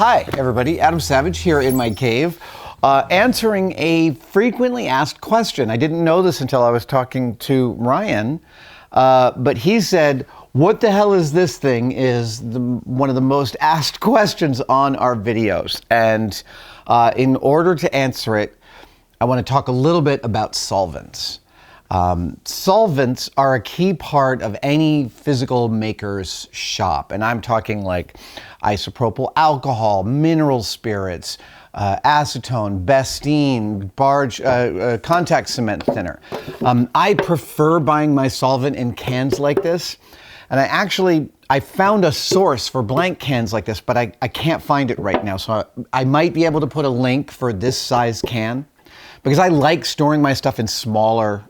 Hi, everybody. Adam Savage here in my cave, answering a frequently asked question. I didn't know this until I was talking to Ryan, but he said, "What the hell is this thing?" is one of the most asked questions on our videos. And in order to answer it, I want to talk a little bit about solvents. Solvents are a key part of any physical maker's shop. And I'm talking like isopropyl alcohol, mineral spirits, acetone, Bastine, contact cement thinner. I prefer buying my solvent in cans like this. And I found a source for blank cans like this, but I can't find it right now. So I might be able to put a link for this size can because I like storing my stuff in smaller,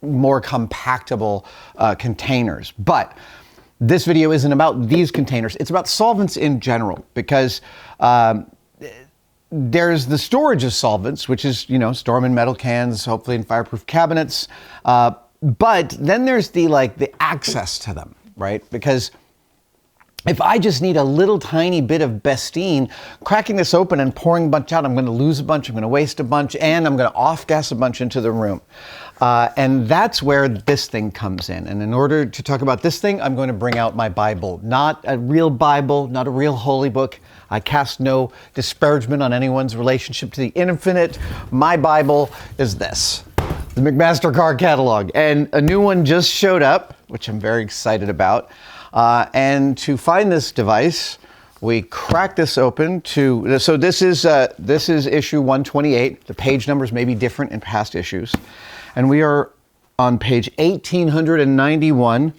more compactable containers. But this video isn't about these containers. It's about solvents in general, because there's the storage of solvents, which is, store them in metal cans, hopefully in fireproof cabinets. But then there's the access to them, right? Because if I just need a little tiny bit of Bastine, cracking this open and pouring a bunch out, I'm going to lose a bunch, I'm going to waste a bunch, and I'm going to off-gas a bunch into the room. And that's where this thing comes in. And in order to talk about this thing, I'm going to bring out my Bible. Not a real Bible, not a real holy book. I cast no disparagement on anyone's relationship to the infinite. My Bible is this, the McMaster-Carr catalog. And a new one just showed up, which I'm very excited about. And to find this device, we crack this open so this is issue 128. The page numbers may be different in past issues. And we are on page 1891,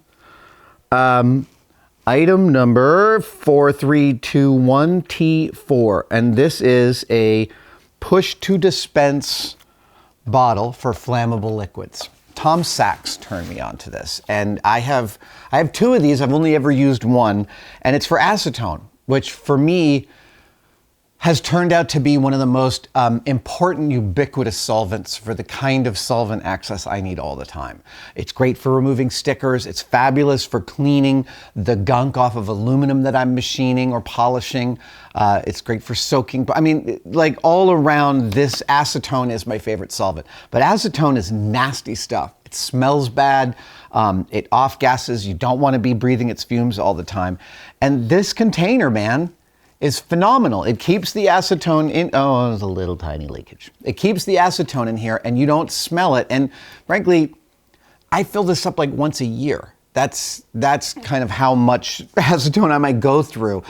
item number 4321T4. And this is a push to dispense bottle for flammable liquids. Tom Sachs turned me on to this, and I have two of these. I've only ever used one, and it's for acetone, which for me has turned out to be one of the most important ubiquitous solvents for the kind of solvent access I need all the time. It's great for removing stickers. It's fabulous for cleaning the gunk off of aluminum that I'm machining or polishing. It's great for soaking. I mean, all around, this acetone is my favorite solvent. But acetone is nasty stuff. It smells bad. It off-gases. You don't want to be breathing its fumes all the time. And this container, man, is phenomenal. It keeps the acetone in. Oh, there's a little tiny leakage. It keeps the acetone in here and you don't smell it. And frankly, I fill this up like once a year. That's kind of how much acetone I might go through.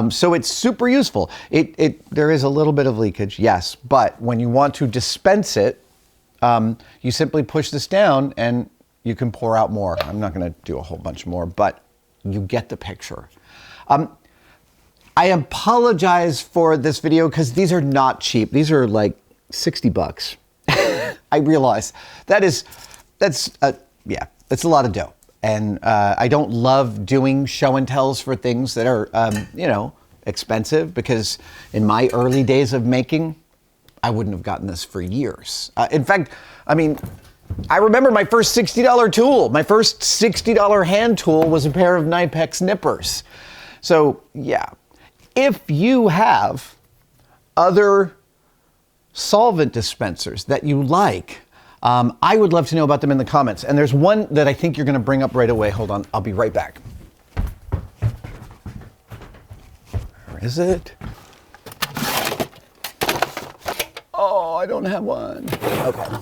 So it's super useful. There is a little bit of leakage, yes, but when you want to dispense it, you simply push this down and you can pour out more. I'm not gonna do a whole bunch more, but you get the picture. I apologize for this video because these are not cheap. These are like 60 bucks. I realize that's a lot of dough. And I don't love doing show and tells for things that are, expensive, because in my early days of making, I wouldn't have gotten this for years. In fact, I remember my first $60 tool. My first $60 hand tool was a pair of Knipex nippers. So yeah. If you have other solvent dispensers that you like, I would love to know about them in the comments. And there's one that I think you're going to bring up right away. Hold on, I'll be right back. Where is it? Oh, I don't have one. Okay.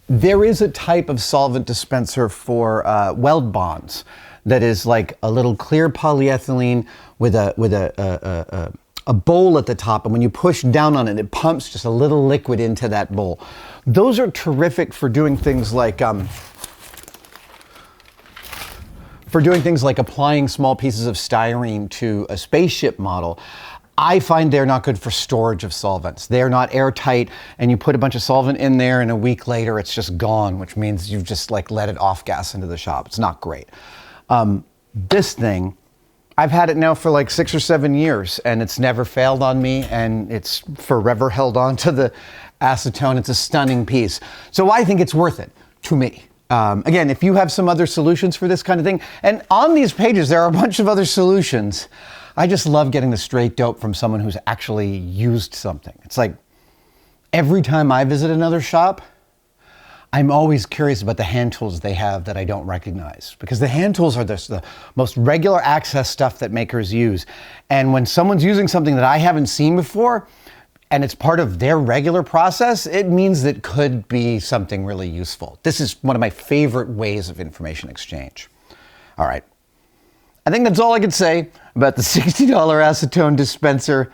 There is a type of solvent dispenser for weld bonds that is like a little clear polyethylene with a bowl at the top, and when you push down on it, it pumps just a little liquid into that bowl. Those are terrific for doing things like applying small pieces of styrene to a spaceship model. I find they're not good for storage of solvents. They're not airtight, and you put a bunch of solvent in there, and a week later it's just gone, which means you've just let it off gas into the shop. It's not great. This thing, I've had it now for like 6 or 7 years, and it's never failed on me, and it's forever held on to the acetone. It's a stunning piece. So I think it's worth it to me. Again, if you have some other solutions for this kind of thing, and on these pages, there are a bunch of other solutions. I just love getting the straight dope from someone who's actually used something. It's like every time I visit another shop, I'm always curious about the hand tools they have that I don't recognize, because the hand tools are the most regular access stuff that makers use. And when someone's using something that I haven't seen before, and it's part of their regular process, it means that it could be something really useful. This is one of my favorite ways of information exchange. All right. I think that's all I could say about the $60 acetone dispenser.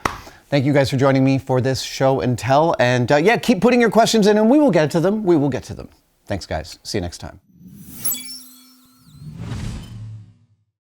Thank you guys for joining me for this show and tell. And yeah, keep putting your questions in and we will get to them. We will get to them. Thanks, guys. See you next time.